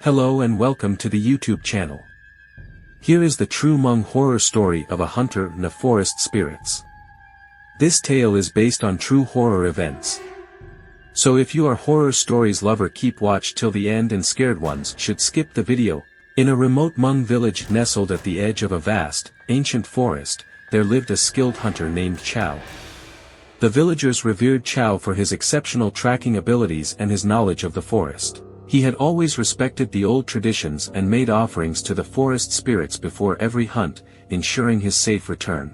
Hello and welcome to the YouTube channel. Here is the true Hmong horror story of a hunter and the forest spirits. This tale is based on true horror events. So if you are horror stories lover, keep watch till the end, and scared ones should skip the video. In a remote Hmong village nestled at the edge of a vast, ancient forest, there lived a skilled hunter named Chow. The villagers revered Chow for his exceptional tracking abilities and his knowledge of the forest. He had always respected the old traditions and made offerings to the forest spirits before every hunt, ensuring his safe return.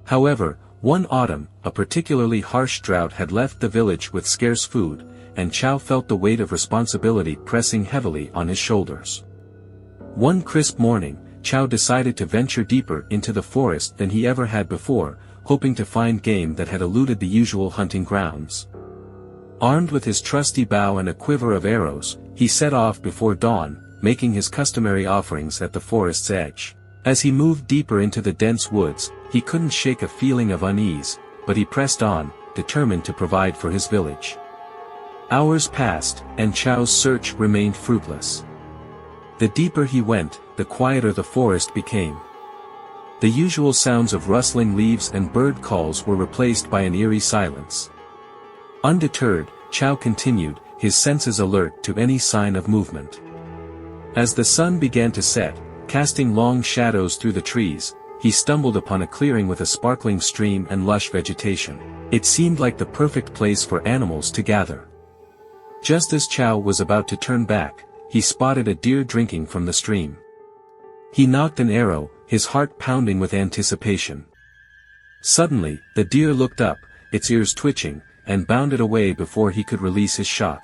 However, one autumn, a particularly harsh drought had left the village with scarce food, and Chow felt the weight of responsibility pressing heavily on his shoulders. One crisp morning, Chow decided to venture deeper into the forest than he ever had before, hoping to find game that had eluded the usual hunting grounds. Armed with his trusty bow and a quiver of arrows, he set off before dawn, making his customary offerings at the forest's edge. As he moved deeper into the dense woods, he couldn't shake a feeling of unease, but he pressed on, determined to provide for his village. Hours passed, and Chow's search remained fruitless. The deeper he went, the quieter the forest became. The usual sounds of rustling leaves and bird calls were replaced by an eerie silence. Undeterred, Chow continued, his senses alert to any sign of movement. As the sun began to set, casting long shadows through the trees, he stumbled upon a clearing with a sparkling stream and lush vegetation. It seemed like the perfect place for animals to gather. Just as Chow was about to turn back, he spotted a deer drinking from the stream. He nocked an arrow, his heart pounding with anticipation. Suddenly, the deer looked up, its ears twitching, and bounded away before he could release his shot.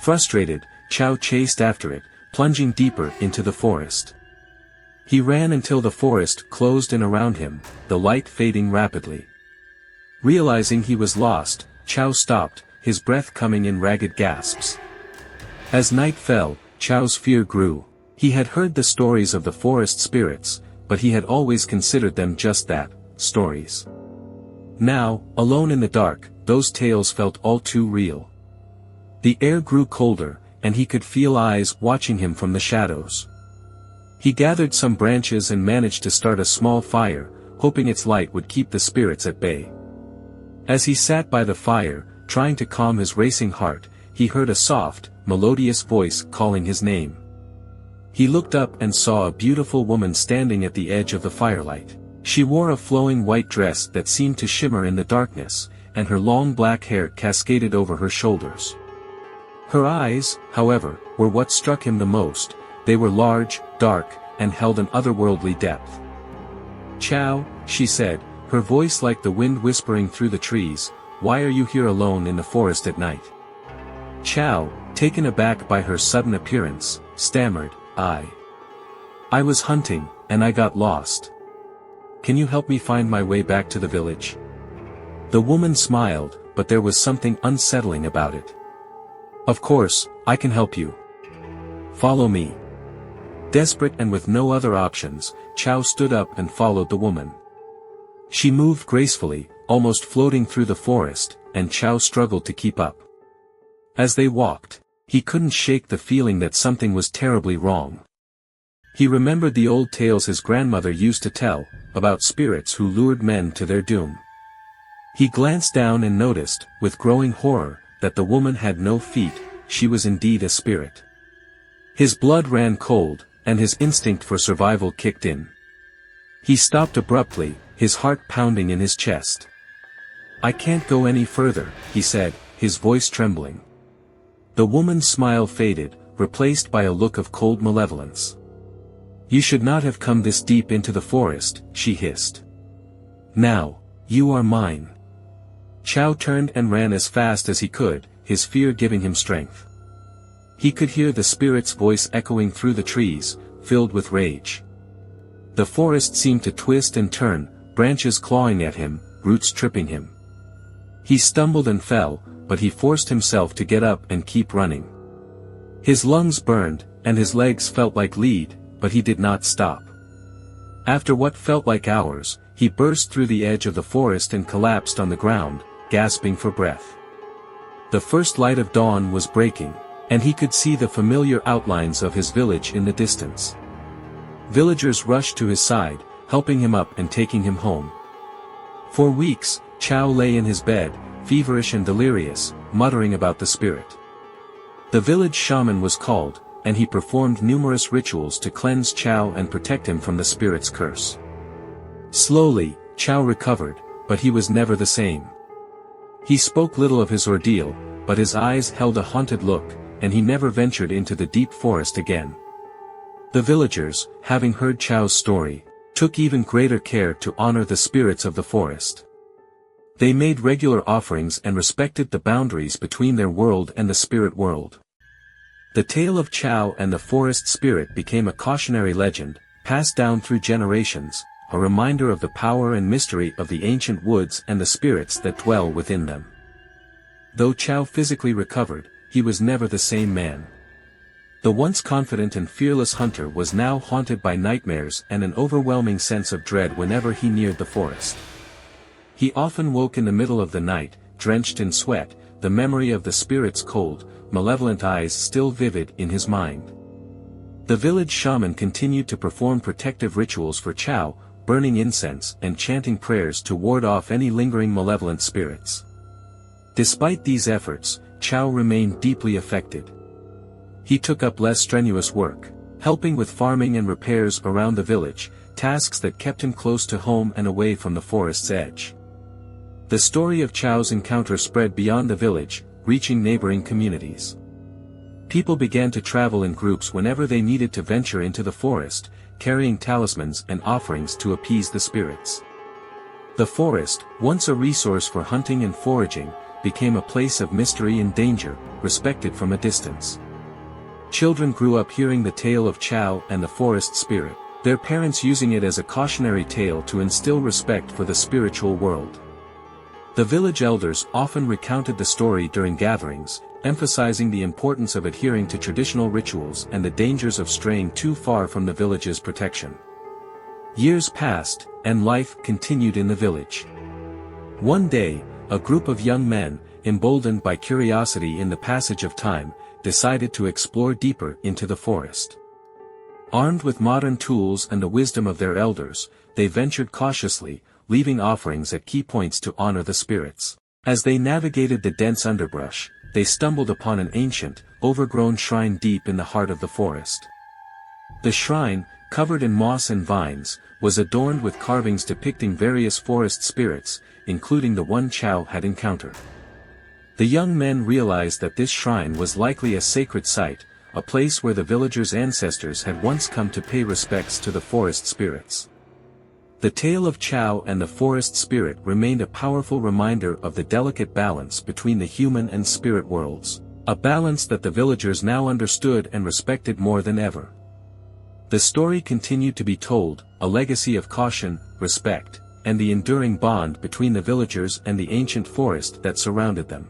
Frustrated, Chow chased after it, plunging deeper into the forest. He ran until the forest closed in around him, the light fading rapidly. Realizing he was lost, Chow stopped, his breath coming in ragged gasps. As night fell, Chow's fear grew. He had heard the stories of the forest spirits, but he had always considered them just that, stories. Now, alone in the dark, those tales felt all too real. The air grew colder, and he could feel eyes watching him from the shadows. He gathered some branches and managed to start a small fire, hoping its light would keep the spirits at bay. As he sat by the fire, trying to calm his racing heart, he heard a soft, melodious voice calling his name. He looked up and saw a beautiful woman standing at the edge of the firelight. She wore a flowing white dress that seemed to shimmer in the darkness, and her long black hair cascaded over her shoulders. Her eyes, however, were what struck him the most. They were large, dark, and held an otherworldly depth. "Chow," she said, her voice like the wind whispering through the trees, "why are you here alone in the forest at night?" Chow, taken aback by her sudden appearance, stammered, I was hunting, and I got lost. Can you help me find my way back to the village?" The woman smiled, but there was something unsettling about it. "Of course, I can help you. Follow me." Desperate and with no other options, Chow stood up and followed the woman. She moved gracefully, almost floating through the forest, and Chow struggled to keep up. As they walked, he couldn't shake the feeling that something was terribly wrong. He remembered the old tales his grandmother used to tell, about spirits who lured men to their doom. He glanced down and noticed, with growing horror, that the woman had no feet. She was indeed a spirit. His blood ran cold, and his instinct for survival kicked in. He stopped abruptly, his heart pounding in his chest. "I can't go any further," he said, his voice trembling. The woman's smile faded, replaced by a look of cold malevolence. "You should not have come this deep into the forest," she hissed. "Now, you are mine." Chow turned and ran as fast as he could, his fear giving him strength. He could hear the spirit's voice echoing through the trees, filled with rage. The forest seemed to twist and turn, branches clawing at him, roots tripping him. He stumbled and fell, but he forced himself to get up and keep running. His lungs burned, and his legs felt like lead, but he did not stop. After what felt like hours, he burst through the edge of the forest and collapsed on the ground, gasping for breath. The first light of dawn was breaking. and he could see the familiar outlines of his village in the distance. Villagers rushed to his side, helping him up and taking him home. For weeks, Chow lay in his bed, feverish and delirious, muttering about the spirit. The village shaman was called, and he performed numerous rituals to cleanse Chow and protect him from the spirit's curse. Slowly, Chow recovered, but he was never the same. He spoke little of his ordeal, but his eyes held a haunted look, and he never ventured into the deep forest again. The villagers, having heard Chow's story, took even greater care to honor the spirits of the forest. They made regular offerings and respected the boundaries between their world and the spirit world. The tale of Chow and the forest spirit became a cautionary legend, passed down through generations, a reminder of the power and mystery of the ancient woods and the spirits that dwell within them. Though Chow physically recovered, he was never the same man. The once confident and fearless hunter was now haunted by nightmares and an overwhelming sense of dread whenever he neared the forest. He often woke in the middle of the night, drenched in sweat, the memory of the spirit's cold, malevolent eyes still vivid in his mind. The village shaman continued to perform protective rituals for Chow, burning incense and chanting prayers to ward off any lingering malevolent spirits. Despite these efforts, Chow remained deeply affected. He took up less strenuous work, helping with farming and repairs around the village, tasks that kept him close to home and away from the forest's edge. The story of Chow's encounter spread beyond the village, reaching neighboring communities. People began to travel in groups whenever they needed to venture into the forest, carrying talismans and offerings to appease the spirits. The forest, once a resource for hunting and foraging, became a place of mystery and danger, respected from a distance. Children grew up hearing the tale of Chow and the forest spirit, their parents using it as a cautionary tale to instill respect for the spiritual world. The village elders often recounted the story during gatherings, emphasizing the importance of adhering to traditional rituals and the dangers of straying too far from the village's protection. Years passed, and life continued in the village. One day, a group of young men, emboldened by curiosity in the passage of time, decided to explore deeper into the forest. Armed with modern tools and the wisdom of their elders, they ventured cautiously, leaving offerings at key points to honor the spirits. As they navigated the dense underbrush, they stumbled upon an ancient, overgrown shrine deep in the heart of the forest. The shrine, covered in moss and vines, was adorned with carvings depicting various forest spirits, including the one Chow had encountered. The young men realized that this shrine was likely a sacred site, a place where the villagers' ancestors had once come to pay respects to the forest spirits. The tale of Chow and the forest spirit remained a powerful reminder of the delicate balance between the human and spirit worlds, a balance that the villagers now understood and respected more than ever. The story continued to be told, a legacy of caution, respect, and the enduring bond between the villagers and the ancient forest that surrounded them.